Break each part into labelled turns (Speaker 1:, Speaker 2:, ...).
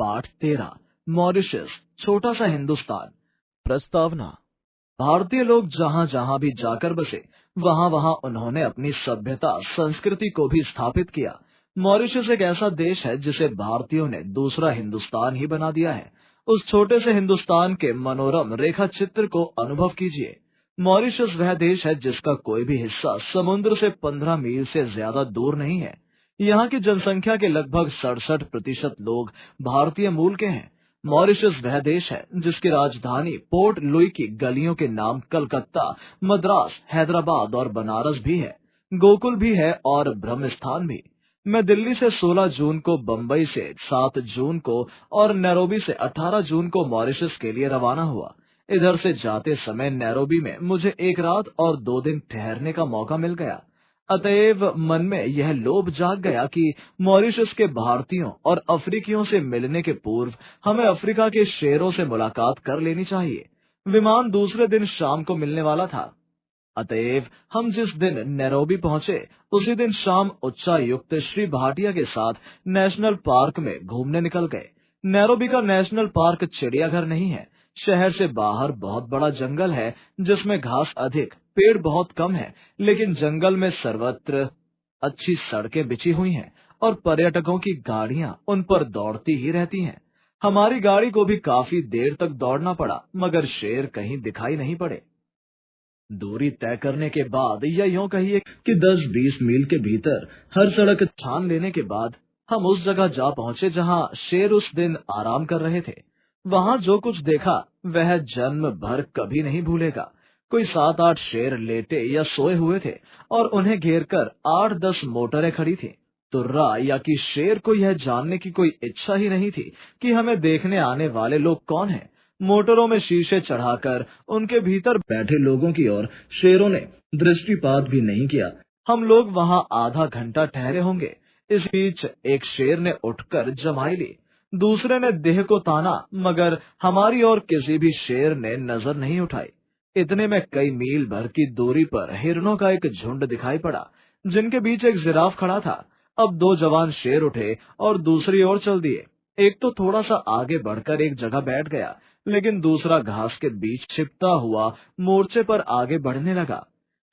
Speaker 1: पाठ 13 मॉरिशस, छोटा सा हिंदुस्तान।
Speaker 2: प्रस्तावना।
Speaker 1: भारतीय लोग जहाँ जहाँ भी जाकर बसे, वहाँ वहाँ उन्होंने अपनी सभ्यता संस्कृति को भी स्थापित किया। मॉरिशस एक ऐसा देश है जिसे भारतीयों ने दूसरा हिंदुस्तान ही बना दिया है। उस छोटे से हिंदुस्तान के मनोरम रेखा चित्र को अनुभव कीजिए। मॉरिशस वह देश है जिसका कोई भी हिस्सा समुद्र से 15 मील से ज्यादा दूर नहीं है। यहाँ की जनसंख्या के लगभग 67% लोग भारतीय मूल के हैं। मॉरिशस वह देश है जिसकी राजधानी पोर्ट लुई की गलियों के नाम कलकत्ता, मद्रास, हैदराबाद और बनारस भी है। गोकुल भी है और ब्रह्मस्थान भी। मैं दिल्ली से 16 जून को, बम्बई से 7 जून को और नैरोबी से 18 जून को मॉरिशस के लिए रवाना हुआ। इधर से जाते समय नैरोबी में मुझे 1 रात और 2 दिन ठहरने का मौका मिल गया। अतएव मन में यह लोभ जाग गया कि मॉरिशस के भारतीयों और अफ्रीकियों से मिलने के पूर्व हमें अफ्रीका के शेरों से मुलाकात कर लेनी चाहिए। विमान दूसरे दिन शाम को मिलने वाला था। अतएव हम जिस दिन नैरोबी पहुंचे, उसी दिन शाम उच्चायुक्त श्री भाटिया के साथ नेशनल पार्क में घूमने निकल गए। नैरोबी का नेशनल पार्क चिड़ियाघर नहीं है। शहर से बाहर बहुत बड़ा जंगल है जिसमें घास अधिक, पेड़ बहुत कम है, लेकिन जंगल में सर्वत्र अच्छी सड़कें बिछी हुई हैं और पर्यटकों की गाड़ियां उन पर दौड़ती ही रहती हैं। हमारी गाड़ी को भी काफी देर तक दौड़ना पड़ा, मगर शेर कहीं दिखाई नहीं पड़े। दूरी तय करने के बाद, या यूं कहिए कि 10-20 मील के भीतर हर सड़क छान लेने के बाद हम उस जगह जा पहुंचे जहां शेर उस दिन आराम कर रहे थे। वहां जो कुछ देखा वह जन्म भर कभी नहीं भूलेगा। कोई 7-8 शेर लेटे या सोए हुए थे और उन्हें घेर कर 8-10 मोटरें खड़ी थी। तुर्रा या कि शेर को यह जानने की कोई इच्छा ही नहीं थी कि हमें देखने आने वाले लोग कौन हैं। मोटरों में शीशे चढ़ाकर उनके भीतर बैठे लोगों की ओर शेरों ने दृष्टिपात भी नहीं किया। हम लोग वहां आधा घंटा ठहरे होंगे। इस बीच एक शेर ने उठकर जमाई ली। दूसरे ने देह को ताना, मगर हमारी ओर किसी भी शेर ने नजर नहीं उठाई। इतने में कई मील भर की दूरी पर हिरणों का एक झुंड दिखाई पड़ा, जिनके बीच एक जिराफ खड़ा था। अब 2 जवान शेर उठे और दूसरी ओर चल दिए। एक तो थोड़ा सा आगे बढ़कर एक जगह बैठ गया, लेकिन दूसरा घास के बीच छिपता हुआ मोर्चे पर आगे बढ़ने लगा।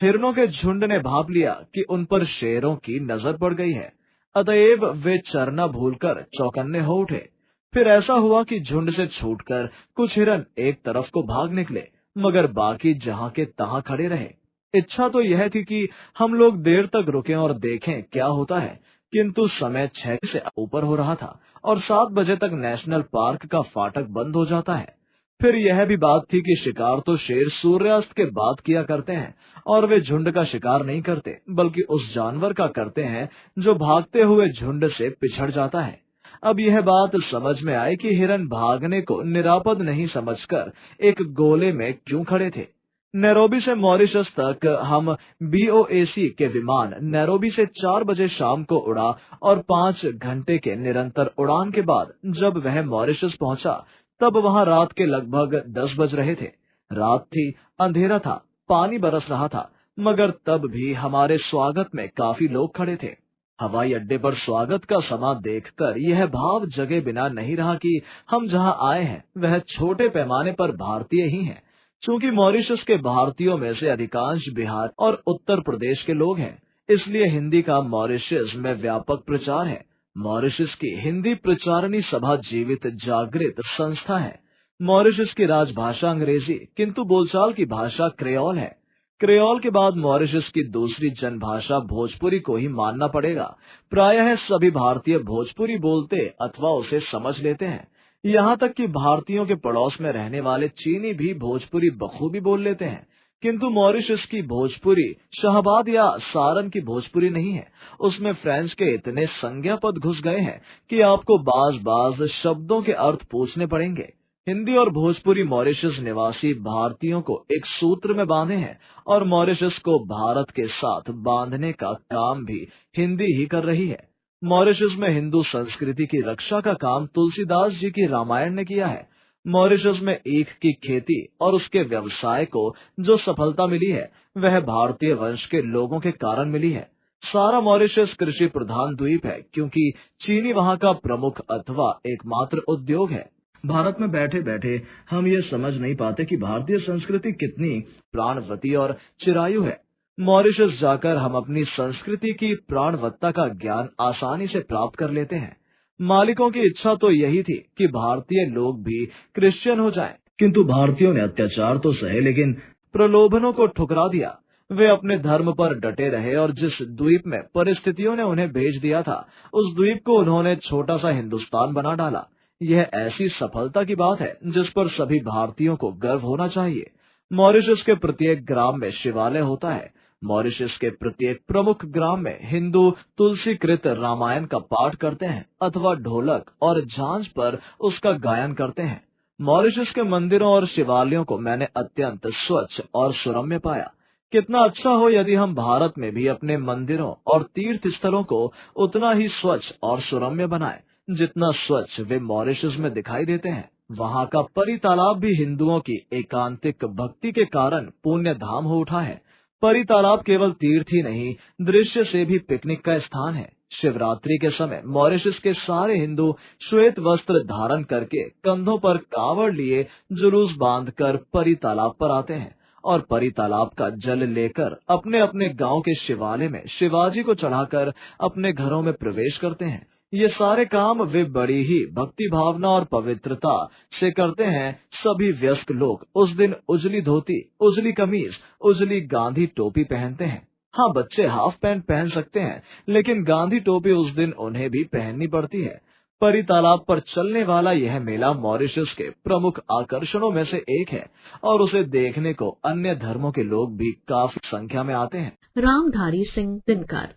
Speaker 1: हिरणों के झुंड ने भाप लिया कि उन पर शेरों की नजर पड़ गई है। अतएव वे चरना भूलकर चौकन्ने हो उठे। फिर ऐसा हुआ कि झुंड से छूटकर कुछ हिरन एक तरफ को भाग निकले, मगर बाकी जहां के तहां खड़े रहे। इच्छा तो यह थी कि हम लोग देर तक रुकें और देखें क्या होता है, किंतु समय 6 से ऊपर हो रहा था और 7 बजे तक नेशनल पार्क का फाटक बंद हो जाता है। फिर यह भी बात थी कि शिकार तो शेर सूर्यास्त के बाद किया करते हैं, और वे झुंड का शिकार नहीं करते, बल्कि उस जानवर का करते हैं जो भागते हुए झुंड से पिछड़ जाता है। अब यह बात समझ में आई कि हिरन भागने को निरापद नहीं समझकर एक गोले में क्यों खड़े थे। नैरोबी से मॉरिशस तक हम BOAC के विमान नैरोबी से 4 बजे शाम को उड़ा और 5 घंटे के निरंतर उड़ान के बाद जब वह मॉरिशस पहुंचा, तब वहां रात के लगभग 10 बज रहे थे। रात थी, अंधेरा था, पानी बरस रहा था, मगर तब भी हमारे स्वागत में काफी लोग खड़े थे। हवाई अड्डे पर स्वागत का समा देखकर यह भाव जगे बिना नहीं रहा कि हम जहां आए हैं वह छोटे पैमाने पर भारतीय ही हैं। चूंकि मॉरिशस के भारतीयों में से अधिकांश बिहार और उत्तर प्रदेश के लोग हैं, इसलिए हिंदी का मॉरिशस में व्यापक प्रचार है। मॉरिशस की हिंदी प्रचारणी सभा जीवित जागृत संस्था है। मॉरिशस की राजभाषा अंग्रेजी, किंतु बोलचाल की भाषा क्रेओल है। क्रेओल के बाद मॉरिशस की दूसरी जनभाषा भोजपुरी को ही मानना पड़ेगा। प्रायः सभी भारतीय भोजपुरी बोलते अथवा उसे समझ लेते हैं। यहाँ तक कि भारतीयों के पड़ोस में रहने वाले चीनी भी भोजपुरी बखूबी बोल लेते हैं। किंतु मॉरिशस की भोजपुरी शाहबाद या सारन की भोजपुरी नहीं है। उसमें फ्रेंच के इतने संज्ञा पद घुस गए हैं कि आपको बाज शब्दों के अर्थ पूछने पड़ेंगे। हिंदी और भोजपुरी मॉरिशस निवासी भारतीयों को एक सूत्र में बांधे हैं, और मॉरिशस को भारत के साथ बांधने का काम भी हिंदी ही कर रही है। मॉरिशस में हिंदू संस्कृति की रक्षा का काम तुलसीदास जी की रामायण ने किया है। मॉरिशस में ईख की खेती और उसके व्यवसाय को जो सफलता मिली है, वह भारतीय वंश के लोगों के कारण मिली है। सारा मॉरिशस कृषि प्रधान द्वीप है, क्योंकि चीनी वहाँ का प्रमुख अथवा एकमात्र उद्योग है। भारत में बैठे बैठे हम ये समझ नहीं पाते कि भारतीय संस्कृति कितनी प्राणवती और चिरायु है। मॉरिशस जाकर हम अपनी संस्कृति की प्राणवत्ता का ज्ञान आसानी से प्राप्त कर लेते हैं। मालिकों की इच्छा तो यही थी कि भारतीय लोग भी क्रिश्चियन हो जाएं, किंतु भारतीयों ने अत्याचार तो सहे लेकिन प्रलोभनों को ठुकरा दिया। वे अपने धर्म पर डटे रहे और जिस द्वीप में परिस्थितियों ने उन्हें भेज दिया था, उस द्वीप को उन्होंने छोटा सा हिंदुस्तान बना डाला। यह ऐसी सफलता की बात है जिस पर सभी भारतीयों को गर्व होना चाहिए। मॉरिशस के प्रत्येक ग्राम में शिवालय होता है। मॉरिशस के प्रत्येक प्रमुख ग्राम में हिंदू तुलसीकृत रामायण का पाठ करते हैं अथवा ढोलक और झांझ पर उसका गायन करते हैं। मॉरिशस के मंदिरों और शिवालयों को मैंने अत्यंत स्वच्छ और सुरम्य पाया। कितना अच्छा हो यदि हम भारत में भी अपने मंदिरों और तीर्थ स्थलों को उतना ही स्वच्छ और सुरम्य बनाएं, जितना स्वच्छ वे मॉरिशस में दिखाई देते हैं। वहाँ का परी तालाब भी हिंदुओं की एकांतिक भक्ति के कारण पुण्य धाम हो उठा है। परी तालाब केवल तीर्थ ही नहीं, दृश्य से भी पिकनिक का स्थान है। शिवरात्रि के समय मॉरिशस के सारे हिंदू श्वेत वस्त्र धारण करके कंधों पर कावड़ लिए जुलूस बांधकर परी तालाब पर आते हैं और परी तालाब का जल लेकर अपने अपने गांव के शिवालय में शिवाजी को चढ़ाकर अपने घरों में प्रवेश करते हैं। ये सारे काम वे बड़ी ही भक्ति भावना और पवित्रता से करते हैं। सभी वयस्क लोग उस दिन उजली धोती, उजली कमीज, उजली गांधी टोपी पहनते हैं। हाँ, बच्चे हाफ पैंट पहन सकते हैं, लेकिन गांधी टोपी उस दिन उन्हें भी पहननी पड़ती है। परी तालाब पर चलने वाला यह मेला मॉरिशस के प्रमुख आकर्षणों में से एक है और उसे देखने को अन्य धर्मों के लोग भी काफी संख्या में आते हैं।
Speaker 2: रामधारी सिंह दिनकर।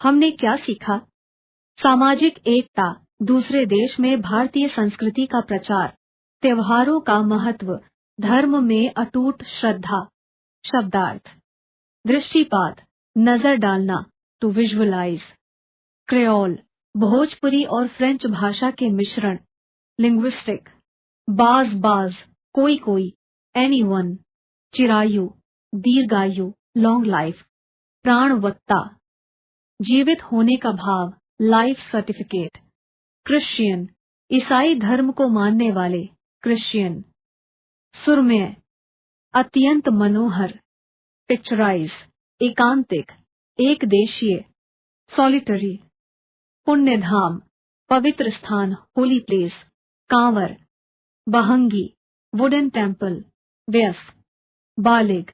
Speaker 2: हमने क्या सीखा? सामाजिक एकता, दूसरे देश में भारतीय संस्कृति का प्रचार, त्योहारों का महत्व, धर्म में अटूट श्रद्धा। शब्दार्थ: दृष्टिपात, नजर डालना, टू विजुअलाइज। क्रेओल, भोजपुरी और फ्रेंच भाषा के मिश्रण। लिंग्विस्टिक, बाज बाज, कोई कोई, एनीवन। चिरायु, दीर्घायु, लॉन्ग लाइफ। प्राणवत्ता, जीवित होने का भाव, लाइफ सर्टिफिकेट। क्रिश्चियन, ईसाई धर्म को मानने वाले, क्रिश्चियन। सुरम्य, अत्यंत मनोहर। पिक्चराइज, एकांतिक, एक देशीय, सॉलिटरी। पुण्य धाम, पवित्र स्थान, होली प्लेस। कांवर, बहंगी, वुडन टेम्पल। व्यस्क, बालिग,